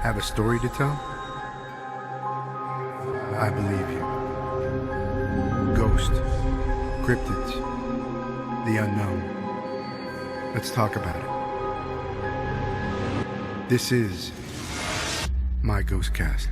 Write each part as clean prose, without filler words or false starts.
Have a story to tell? I believe you. Ghost, cryptids, the unknown. Let's talk about it. This is my GhostCast.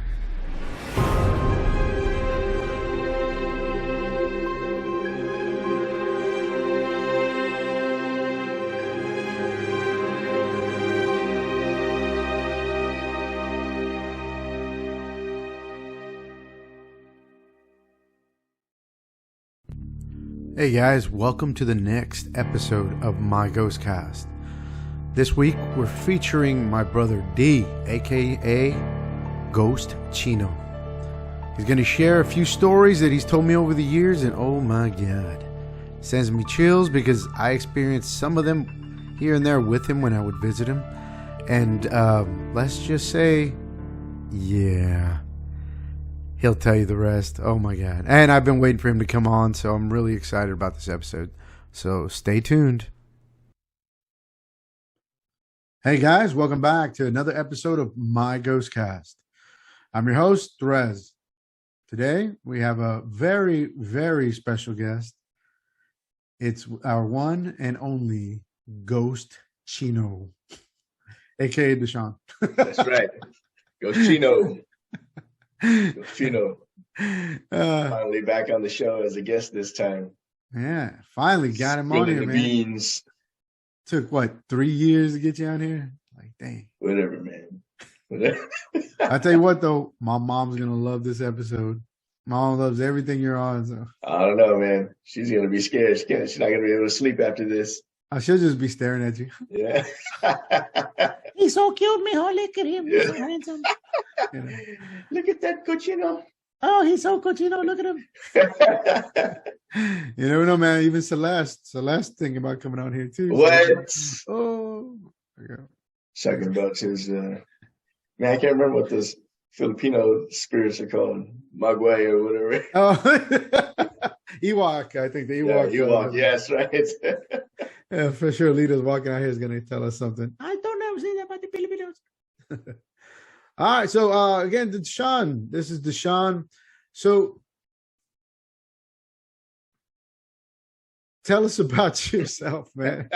Hey guys, welcome to the next episode of my GhostCast. This week we're featuring my brother D, aka Ghost-Chino. He's going to share a few stories that he's told me over the years, and oh my god, sends me chills because I experienced some of them here and there with him when I would visit him. And let's just say, yeah, he'll tell you the rest. Oh my god. And I've been waiting for him to come on, so I'm really excited about this episode. So stay tuned. Hey guys, welcome back to another episode of my GhostCast. I'm your host, Tran. Today we have a very, very special guest. It's our one and only Ghost-Chino, aka Dushaun. That's right. Ghost-Chino. Ghost-Chino. Finally back on the show as a guest this time. Yeah, finally got him on here, man. Beans. Took what, 3 years to get you out here? Like, dang. Whatever, man. Whatever. I tell you what, though, my mom's gonna love this episode. Mom loves everything you're on. So I don't know, man. She's gonna be scared. She's not gonna be able to sleep after this. She'll just be staring at you. Yeah. He's so cute, mijo. Look at him. Yeah. He's so handsome. You know. Look at that cochino. Oh, he's so cochino. Look at him. You never know, man. Even Celeste thinking about coming out here too. What? Oh, yeah. Talking about his man, I can't remember what those Filipino spirits are called. Magway or whatever. Oh, Ewok. I think the Ewok. Yeah, Ewok. Yes, right. Yeah, for sure. Leader's walking out here is going to tell us something. I don't know say that about the Filipinos. All right. So, again, Dushaun. This is Dushaun. So, tell us about yourself, man.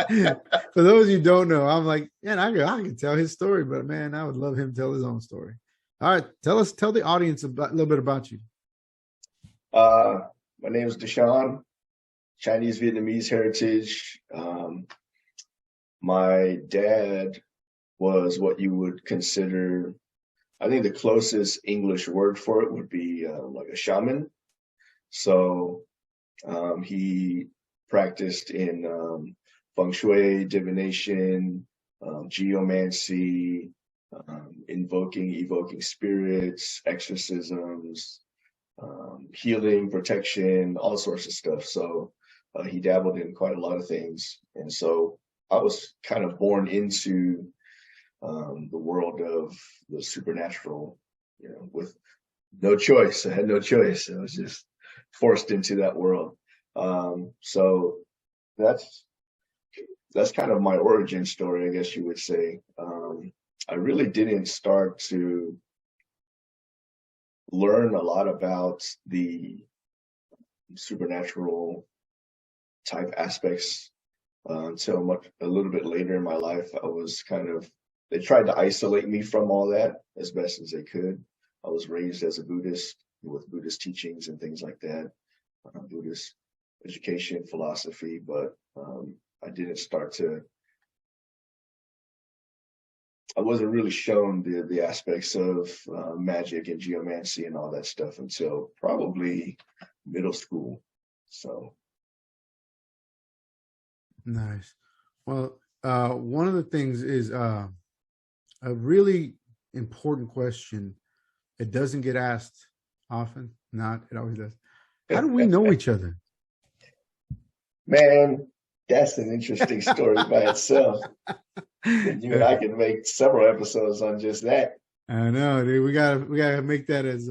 For those of you who don't know, I'm like, man, I can tell his story, but man, I would love him to tell his own story. All right. Tell the audience a little bit about you. My name is Dushaun. Chinese Vietnamese heritage. My dad was what you would consider, I think the closest English word for it would be like a shaman. So he practiced in feng shui, divination, geomancy, evoking spirits, exorcisms, healing, protection, all sorts of stuff. So he dabbled in quite a lot of things. And so I was kind of born into the world of the supernatural, with no choice. I had no choice. I was just forced into that world. So that's kind of my origin story, I guess you would say. I really didn't start to learn a lot about the supernatural type aspects until a little bit later in my life. They tried to isolate me from all that as best as they could. I was raised as a Buddhist with Buddhist teachings and things like that, Buddhist education, philosophy, but I wasn't really shown the aspects of magic and geomancy and all that stuff until probably middle school. So nice. Well, one of the things is a really important question. It doesn't get asked often. It always does. How do we know each other? Man, that's an interesting story by itself. And you and I can make several episodes on just that. I know, dude. We gotta make that as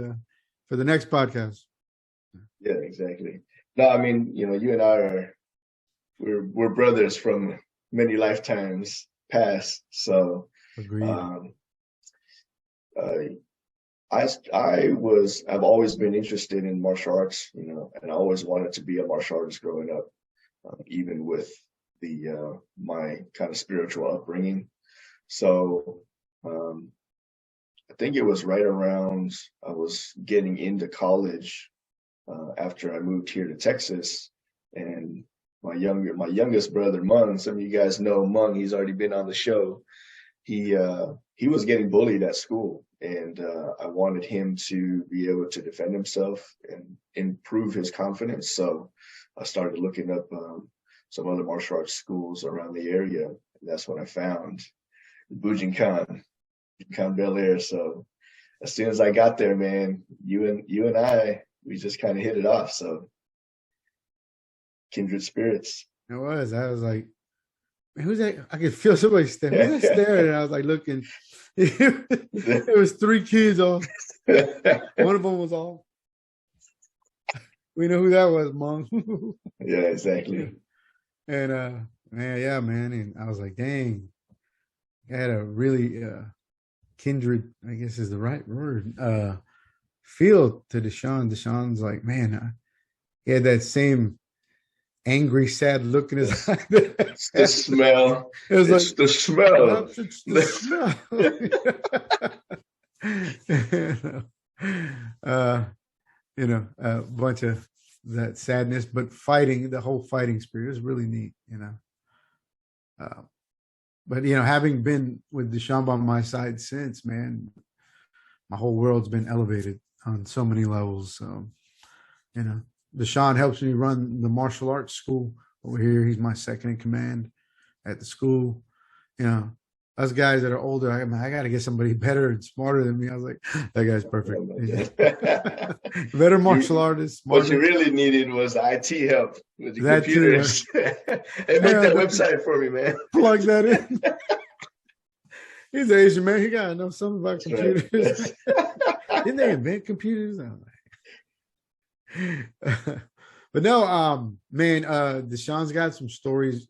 for the next podcast. Yeah, exactly. No, I mean, you and I we're brothers from many lifetimes past. So agreed. I've always been interested in martial arts, and I always wanted to be a martial artist growing up, even with my kind of spiritual upbringing. So um, I think it was right around I was getting into college after I moved here to Texas, and my youngest brother Mung. Some of you guys know Mung. He's already been on the show. He was getting bullied at school, and I wanted him to be able to defend himself and improve his confidence. So I started looking up some other martial arts schools around the area, and that's when I found Bujinkan, Bel Air. So as soon as I got there, man, you and I, we just kind of hit it off. So kindred spirits. It was. I was like, who's that? I could feel somebody staring. Who's that staring? And I was like looking. It was 3 kids all. One of them was all. We know who that was, Mom. Yeah, exactly. And man. And I was like, dang. I had a really kindred, I guess is the right word, feel to Dushaun. Dushaun's like, man, he had that same angry, sad look in his eye. It's the smell. It was it's like the smell. It's the smell. A bunch of that sadness, but the whole fighting spirit is really neat, But having been with Dushaun by my side since, man, my whole world's been elevated on so many levels. So, Dushaun helps me run the martial arts school over here. He's my second in command at the school. Us guys that are older, I got to get somebody better and smarter than me. I was like, that guy's perfect. Better martial artist. What you really needed was IT help with the computers. Hey, make that website for me, man. Plug that in. He's an Asian man. He got to know something about computers. Right. Didn't they invent computers? But no, man, Dushaun's got some stories.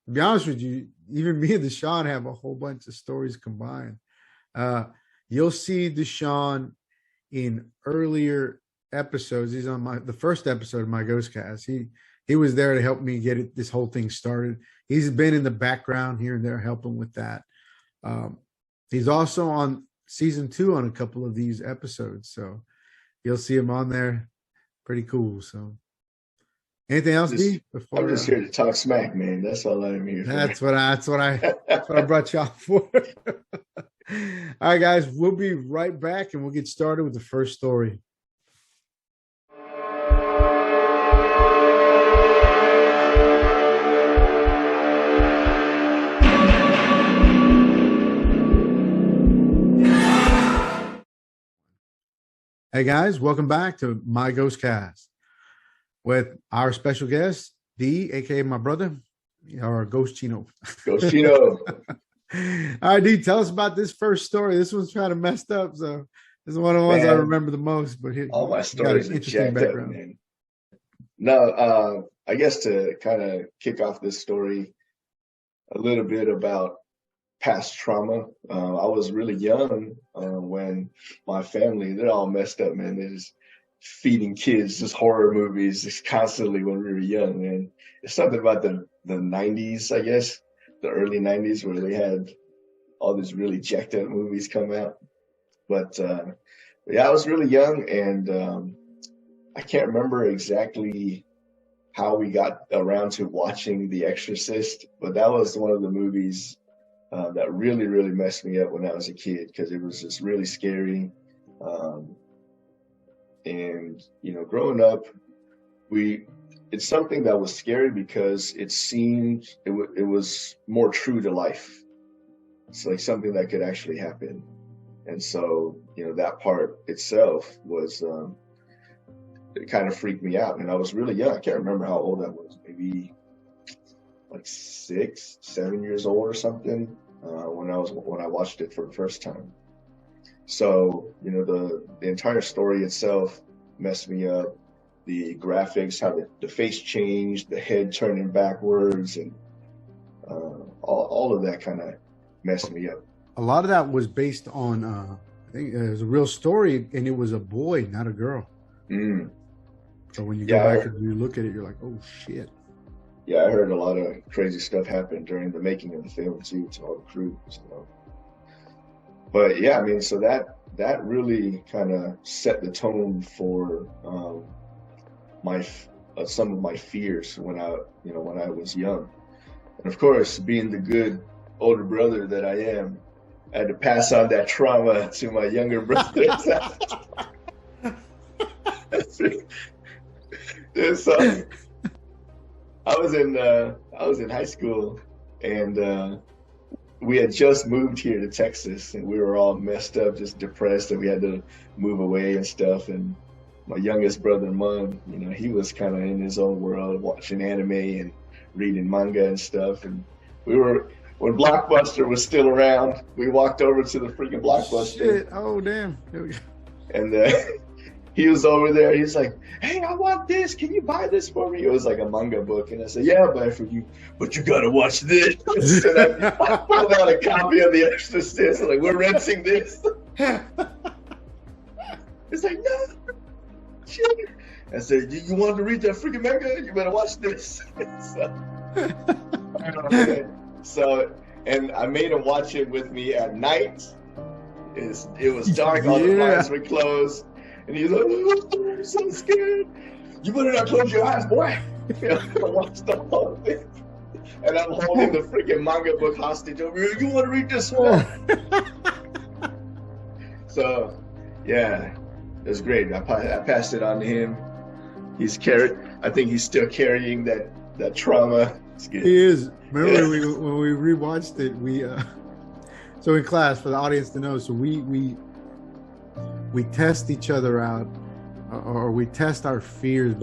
To be honest with you, even me and Dushaun have a whole bunch of stories combined. You'll see Dushaun in earlier episodes. He's on the first episode of my GhostCast. He was there to help me get this whole thing started. He's been in the background here and there helping with that. He's also on season 2 on a couple of these episodes, so you'll see him on there. Pretty cool. So anything else, D? I'm just here to talk smack, man. That's all I'm here for. That's what I brought y'all for. All right, guys, we'll be right back and we'll get started with the first story. Hey guys, welcome back to my GhostCast with our special guest, D, aka my brother, or Ghost-Chino. Ghost-Chino. All right, D, tell us about this first story. This one's kind of messed up, so this is one of the ones I remember the most. But all my stories are interesting background. Man. No, I guess to kind of kick off this story, a little bit about past trauma. I was really young when my family, they're all messed up, man. They're just feeding kids just horror movies just constantly when we were young. And it's something about the 90s, I guess, the early 90s, where they had all these really jacked up movies come out. But yeah, I was really young, and I can't remember exactly how we got around to watching The Exorcist, but that was one of the movies that really, really messed me up when I was a kid, because it was just really scary. And, growing up, it's something that was scary because it seemed it was more true to life. It's like something that could actually happen. And so, that part itself was, it kind of freaked me out. And I was really young. I can't remember how old I was, maybe like 6, 7 years old or something, when I watched it for the first time. So, the entire story itself messed me up. The graphics, how the face changed, the head turning backwards, and all of that kind of messed me up. A lot of that was based on I think it was a real story, and it was a boy, not a girl. Mm. So when you go Yeah, back and you look at it, you're like, oh shit. yeah, I heard a lot of crazy stuff happen during the making of the film too, to all the crew. So. But yeah, I mean, so that really kind of set the tone for my some of my fears when I was young. And of course, being the good older brother that I am, I had to pass on that trauma to my younger brothers. So I was in high school, and we had just moved here to Texas, and we were all messed up, just depressed that we had to move away and stuff. And my youngest brother, Mun, he was kind of in his own world, watching anime and reading manga and stuff. And when Blockbuster was still around, we walked over to the freaking Blockbuster. Shit. Oh, damn. And he was over there. He's like, "Hey, I want this. Can you buy this for me?" It was like a manga book. And I said, "Yeah, I'll buy it for you. But you got to watch this." And I pulled out a copy of The Exorcist. Like, we're renting this. It's like, no. Shit. I said, "You want to read that freaking manga? You better watch this." So, and I made him watch it with me at night. It was dark. All the lights were closed. And he's like, "Oh, I'm so scared. You better not close your eyes, boy." I watched the whole thing. And I'm holding the freaking manga book hostage over here. "You want to read this one?" So, yeah, it was great. I passed it on to him. I think he's still carrying that trauma. He is. Remember when we rewatched it, so in class, for the audience to know, so we test each other out, or we test our fears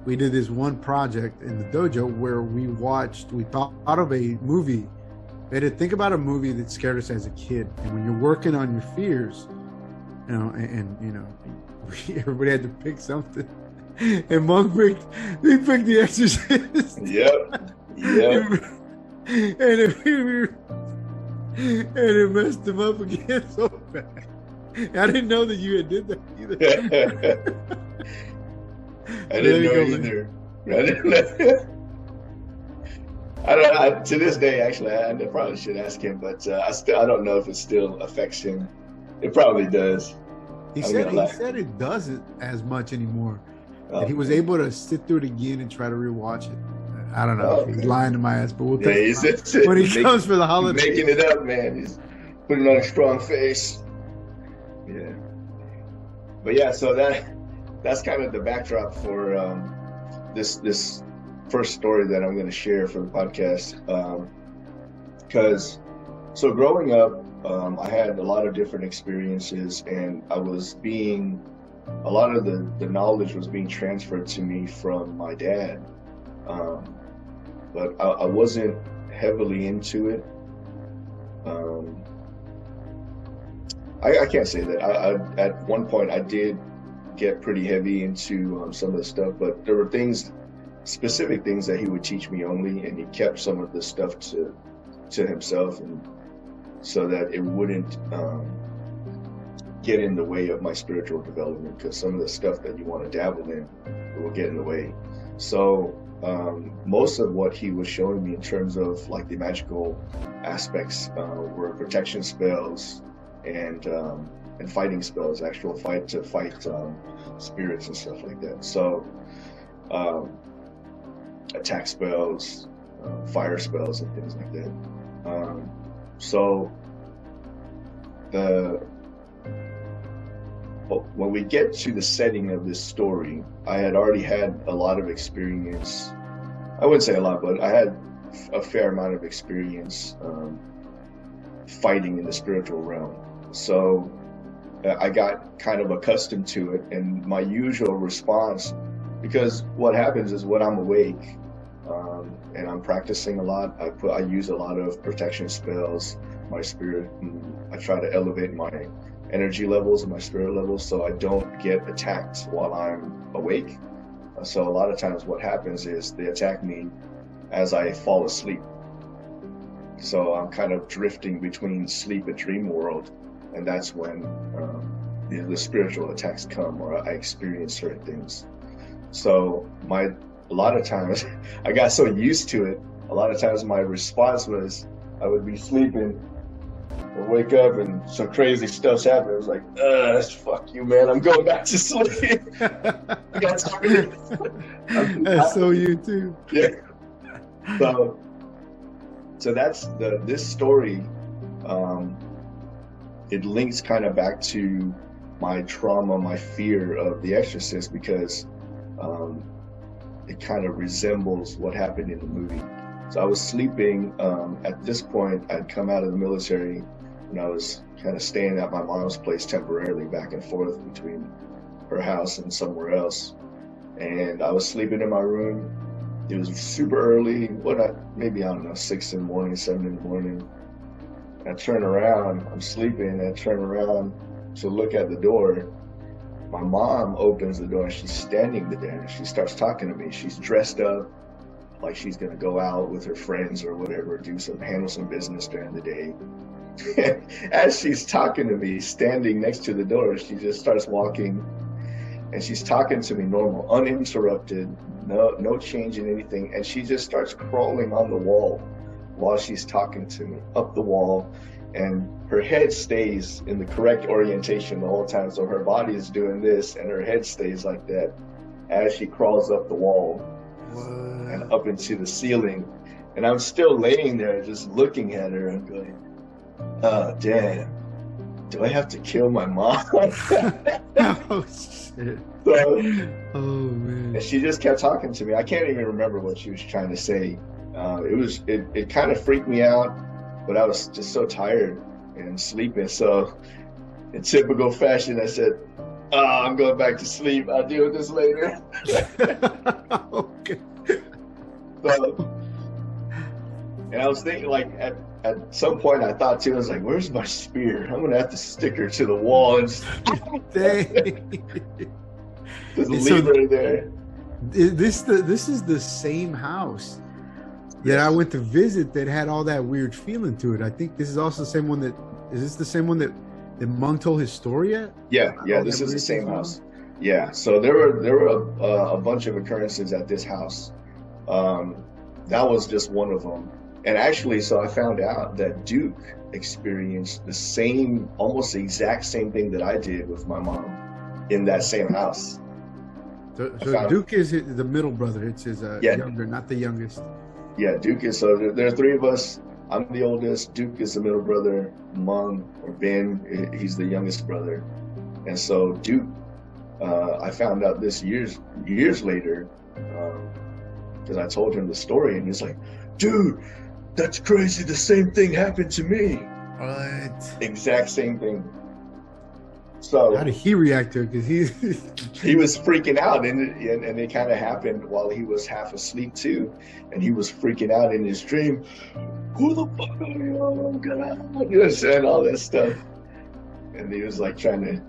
we did this one project in the dojo where we thought of a movie. Think about a movie that scared us as a kid, and when you're working on your fears, everybody had to pick something, and Monk picked The Exorcist. Yep. And it messed him up again so bad. I didn't know that you had did that either. I didn't know either. I don't know. To this day, actually, I probably should ask him, but I don't know if it still affects him. It probably does. He said it doesn't as much anymore. And he was able to sit through it again and try to rewatch it. I don't know if he's lying to my ass, but we'll take it when he comes for the holiday. He's making it up, man. He's putting on a strong face. Yeah. But yeah, so that's kind of the backdrop for this first story that I'm going to share for the podcast. Because so growing up, I had a lot of different experiences, and a lot of the knowledge was being transferred to me from my dad. But I wasn't heavily into it. I can't say that. I at one point I did get pretty heavy into some of the stuff, but there were specific things that he would teach me only, and he kept some of the stuff to himself, and so that it wouldn't get in the way of my spiritual development, because some of the stuff that you want to dabble in will get in the way. So most of what he was showing me in terms of like the magical aspects were protection spells and fighting spells, actual fight spirits and stuff like that. So attack spells, fire spells, and things like that. So when we get to the setting of this story, I had already had a lot of experience. I wouldn't say a lot, but I had a fair amount of experience fighting in the spiritual realm. So I got kind of accustomed to it, and my usual response, because what happens is when I'm awake and I'm practicing a lot, I use a lot of protection spells, my spirit, I try to elevate my energy levels and my spirit levels so I don't get attacked while I'm awake. So a lot of times what happens is they attack me as I fall asleep. So I'm kind of drifting between sleep and dream world and that's when the spiritual attacks come, or I experience certain things. So a lot of times I got so used to it. A lot of times my response was I would be sleeping and wake up and some crazy stuff's happening. I was like, fuck you, man. I'm going back to sleep. I got tired. That's so you too. Yeah. So that's this story. It links kind of back to my trauma, my fear of The Exorcist, because it kind of resembles what happened in the movie. So I was sleeping. At this point, I'd come out of the military, and I was kind of staying at my mom's place temporarily, back and forth between her house and somewhere else. And I was sleeping in my room. It was super early, maybe, I don't know, 6 in the morning, 7 in the morning. And I turn around, I'm sleeping, and I turn around to look at the door. My mom opens the door, and she's standing there, and she starts talking to me. She's dressed up like she's gonna go out with her friends or whatever, handle some business during the day. As she's talking to me, standing next to the door, she just starts walking, and she's talking to me normal, uninterrupted, no change in anything, and she just starts crawling on the wall while she's talking to me, up the wall, and her head stays in the correct orientation the whole time. So her body is doing this, and her head stays like that as she crawls up the wall. What? And up into the ceiling. And I'm still laying there just looking at her and going, oh, damn, do I have to kill my mom? Oh, shit. So, oh, man. And she just kept talking to me. I can't even remember what she was trying to say. It kind of freaked me out, but I was just so tired and sleeping. So in typical fashion, I said, I'm going back to sleep. I'll deal with this later. Okay. So, and I was thinking, like, at some point I thought too, I was like, where's my spear? I'm gonna have to stick her to the wall and just leave her there. This is the same house that I went to visit that had all that weird feeling to it. I think this is also the same one that Mung told his story at? Yeah, this is the same house. Yeah, so there were a bunch of occurrences at this house. That was just one of them. And actually, so I found out that Duke experienced the same, almost the exact same thing that I did with my mom in that same house. So Duke is the middle brother. It's his younger, not the youngest. Yeah, Duke is, so there are 3 of us. I'm the oldest. Duke is the middle brother. Mung, or Ben, he's the youngest brother. And so Duke, I found out this years later, because I told him the story, and he's like, dude, that's crazy. The same thing happened to me. What? Exact same thing. So how did he react to it? Because he was freaking out, and it kind of happened while he was half asleep too, and he was freaking out in his dream. Who the fuck are you? Oh God! And all that stuff. And he was like trying to,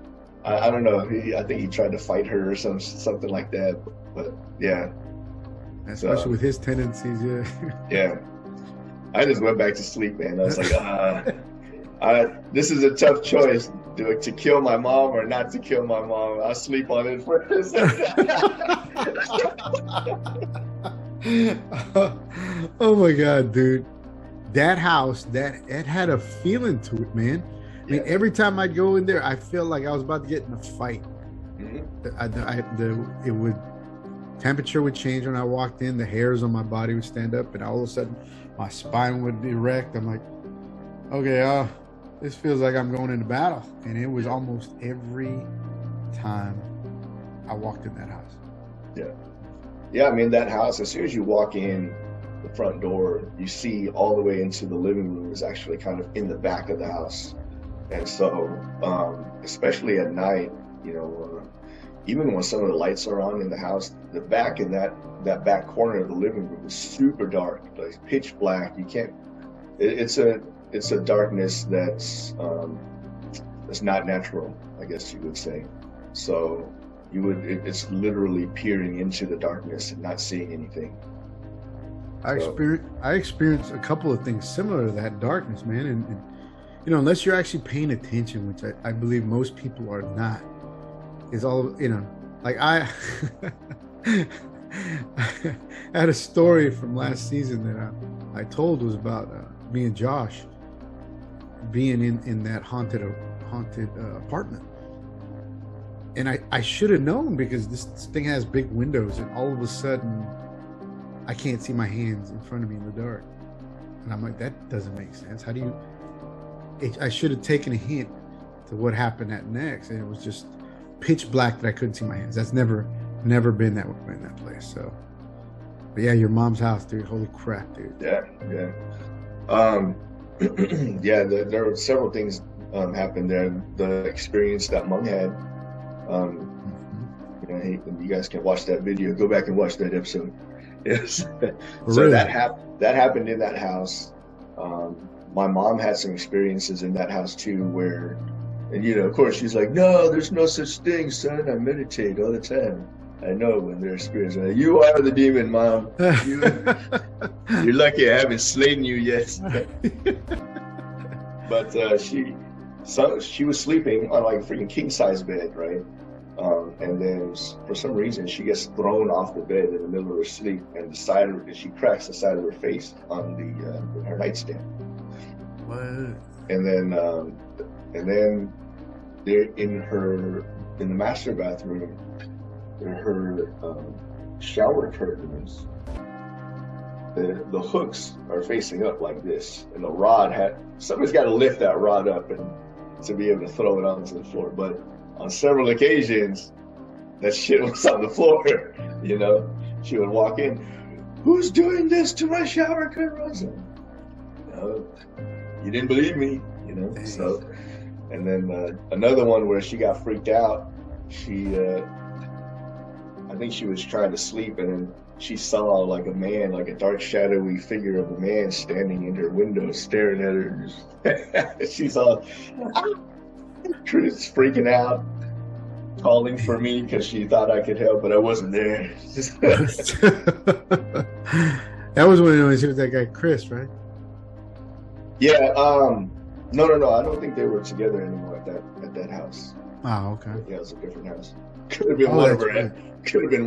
I don't know. I think he tried to fight her or something like that. But yeah. Especially with his tendencies, yeah. Yeah. I just went back to sleep, man. I was like, this is a tough choice. To kill my mom or not to kill my mom. I'll sleep on it first. Oh my God, dude. That house, it had a feeling to it, man. I mean, every time I'd go in there, I felt like I was about to get in a fight. Mm-hmm. Temperature would change when I walked in. The hairs on my body would stand up, and all of a sudden, my spine would erect. I'm like, okay, this feels like I'm going into battle. And it was almost every time I walked in that house. Yeah. Yeah, I mean, that house, as soon as you walk in the front door, you see all the way into the living room is actually kind of in the back of the house. And so, especially at night, even when some of the lights are on in the house, the back in that back corner of the living room is super dark, like pitch black. You can't. It's a darkness that's not natural, I guess you would say. So it's literally peering into the darkness and not seeing anything. I experienced a couple of things similar to that darkness, man, and unless you're actually paying attention, which I believe most people are not, is all, like I I had a story from last season that I told was about me and Josh being in that haunted apartment. And I should have known, because this thing has big windows, and all of a sudden I can't see my hands in front of me in the dark. And I'm like, that doesn't make sense. How do you... I should have taken a hint to what happened at next, and it was just pitch black that I couldn't see my hands. That's never been that way in that place. So, but yeah, your mom's house, dude. Holy crap, dude. Yeah. Yeah, there were several things happened there. The experience that Mung had, you guys can watch that video. Go back and watch that episode. Yes. So really? that happened in that house. My mom had some experiences in that house too, where, and of course she's like, no, there's no such thing, son. I meditate all the time. I know when there's spirits. Like, you are the demon, Mom. You're lucky I haven't slain you yet. But she was sleeping on like a freaking king size bed, right? And then for some reason she gets thrown off the bed in the middle of her sleep, and she cracks the side of her face on her nightstand. What? And then they're in the master bathroom. Her shower curtains, the hooks are facing up like this, and the rod somebody's got to lift that rod up and to be able to throw it onto the floor. But on several occasions, that shit was on the floor. She would walk in, who's doing this to my shower curtains? You didn't believe me, So, and then another one where she got freaked out. I think she was trying to sleep, and then she saw like a man, like a dark shadowy figure of a man standing in her window staring at her. She's all freaking out, calling for me because she thought I could help, but I wasn't there. That was when she was that guy Chris, right? Yeah. No. I don't think they were together anymore at that house. Oh, okay. Yeah, it was a different house. Could have been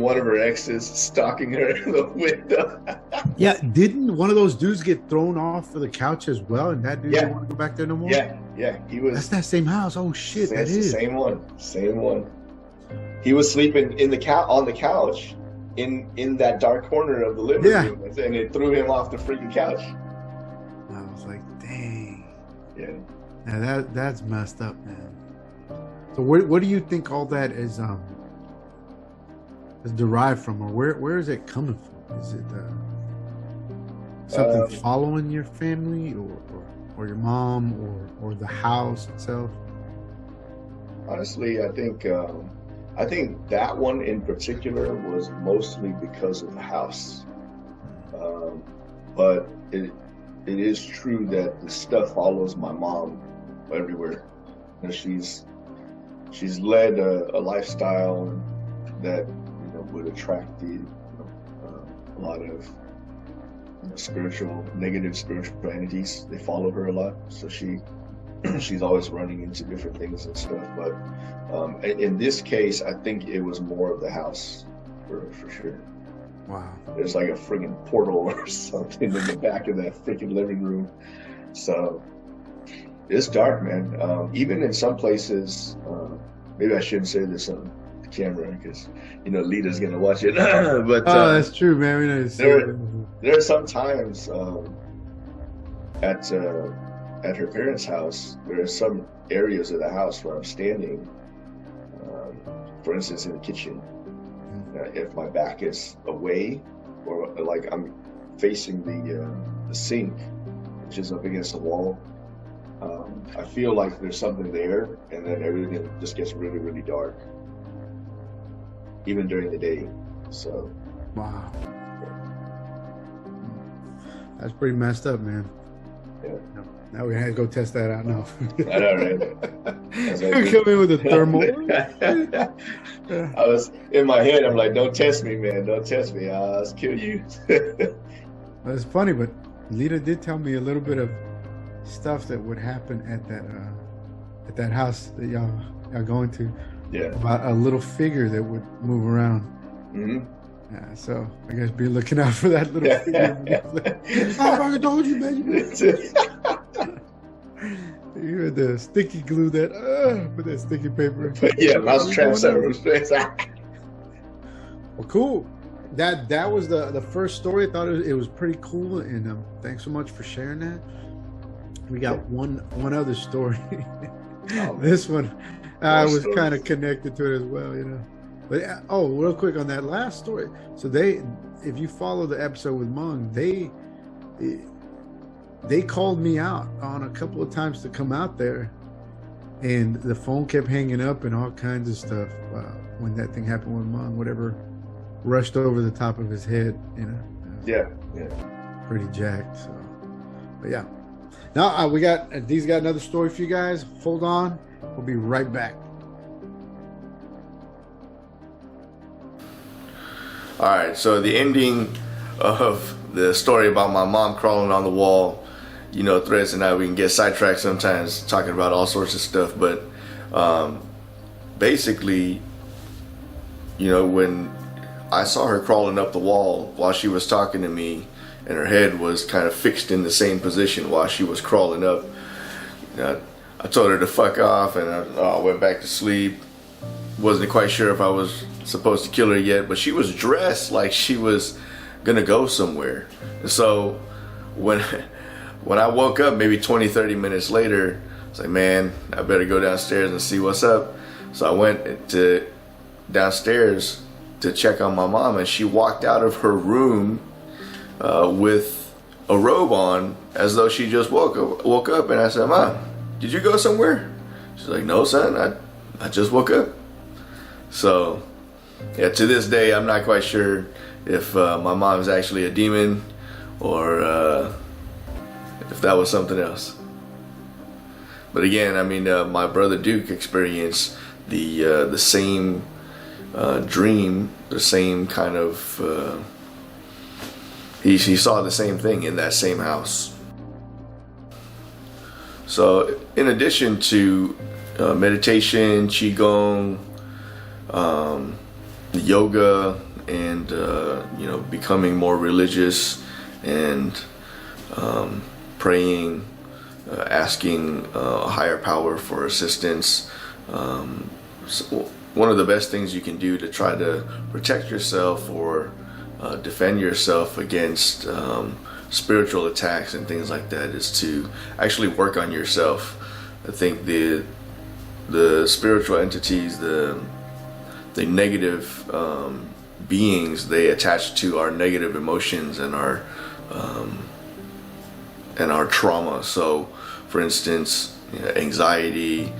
one of her exes stalking her in the window. Yeah, didn't one of those dudes get thrown off of the couch as well? And that dude didn't want to go back there no more? Yeah, he was. That's that same house. Oh shit, that is the same one. He was sleeping on the couch in that dark corner of the living room, and it threw him off the freaking couch. I was like, dang. Yeah. Now that's messed up, man. So what do you think all that is derived from, or where is it coming from? Is it something following your family, or your mom, or the house itself? Honestly, I think that one in particular was mostly because of the house. But it is true that the stuff follows my mom everywhere. She's led a lifestyle that would attract a lot of negative spiritual entities. They follow her a lot, so she's always running into different things and stuff. But in this case, I think it was more of the house for sure. Wow. There's like a friggin' portal or something in the back of that freaking living room. So it's dark, man. Even in some places, maybe I shouldn't say this on the camera because Lita's gonna watch it. But that's true, man. There are some times at her parents' house. There are some areas of the house where I'm standing. For instance, in the kitchen, if my back is away, or like I'm facing the sink, which is up against the wall. I feel like there's something there, and then everything just gets really, really dark, even during the day. So, wow, that's pretty messed up, man. Yeah. Now we had to go test that out now. I know, right? You come in with a thermal. I was in my head. I'm like, "Don't test me, man. Don't test me. I'll kill you." It's funny, but Lita did tell me a little bit of stuff that would happen at that house that y'all going to. Yeah. About a little figure that would move around. Mm-hmm. Yeah, so I guess be looking out for that little figure. I fucking told you, man. You had the sticky glue that with that sticky paper. Yeah, mouse traps everywhere. Well, cool. That was the first story. I thought it was pretty cool, and thanks so much for sharing that. We got one other story. This one I was kind of connected to it as well, you know. But real quick on that last story. So if you follow the episode with Mung, they called me out on a couple of times to come out there, and the phone kept hanging up and all kinds of stuff when that thing happened with Mung. Whatever rushed over the top of his head, you know. Yeah. Pretty jacked. So, but yeah. Now Dee's got another story for you guys. Hold on, we'll be right back. All right, so the ending of the story about my mom crawling on the wall, you know, Threads and I, we can get sidetracked sometimes talking about all sorts of stuff, but basically, you know, when I saw her crawling up the wall while she was talking to me, and her head was kind of fixed in the same position while she was crawling up, you know, I told her to fuck off, and I went back to sleep. Wasn't quite sure if I was supposed to kill her yet, but she was dressed like she was gonna go somewhere. So when I woke up maybe 20-30 minutes later, I was like, man, I better go downstairs and see what's up. So I went downstairs to check on my mom, and she walked out of her room with a robe on as though she just woke up. And I said, Mom, did you go somewhere? She's like, no, son, I just woke up. So yeah, to this day, I'm not quite sure if my mom's actually a demon or if that was something else. But again, I mean, my brother Duke experienced the same dream, the same kind of he saw the same thing in that same house. So in addition to meditation, qigong, yoga, and you know, becoming more religious and praying, asking a higher power for assistance, so one of the best things you can do to try to protect yourself or defend yourself against spiritual attacks and things like that is to actually work on yourself. I think the spiritual entities, the negative beings, they attach to our negative emotions and our trauma. So, for instance, you know, anxiety,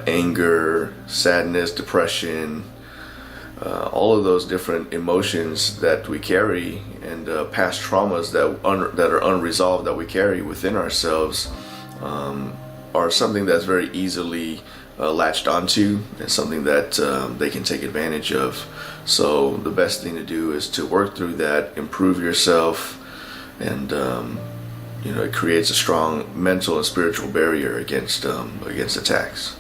anger, sadness, depression, all of those different emotions that we carry, and past traumas that are unresolved that we carry within ourselves, are something that's very easily latched onto, and something that they can take advantage of. So the best thing to do is to work through that, improve yourself, and you know, it creates a strong mental and spiritual barrier against attacks.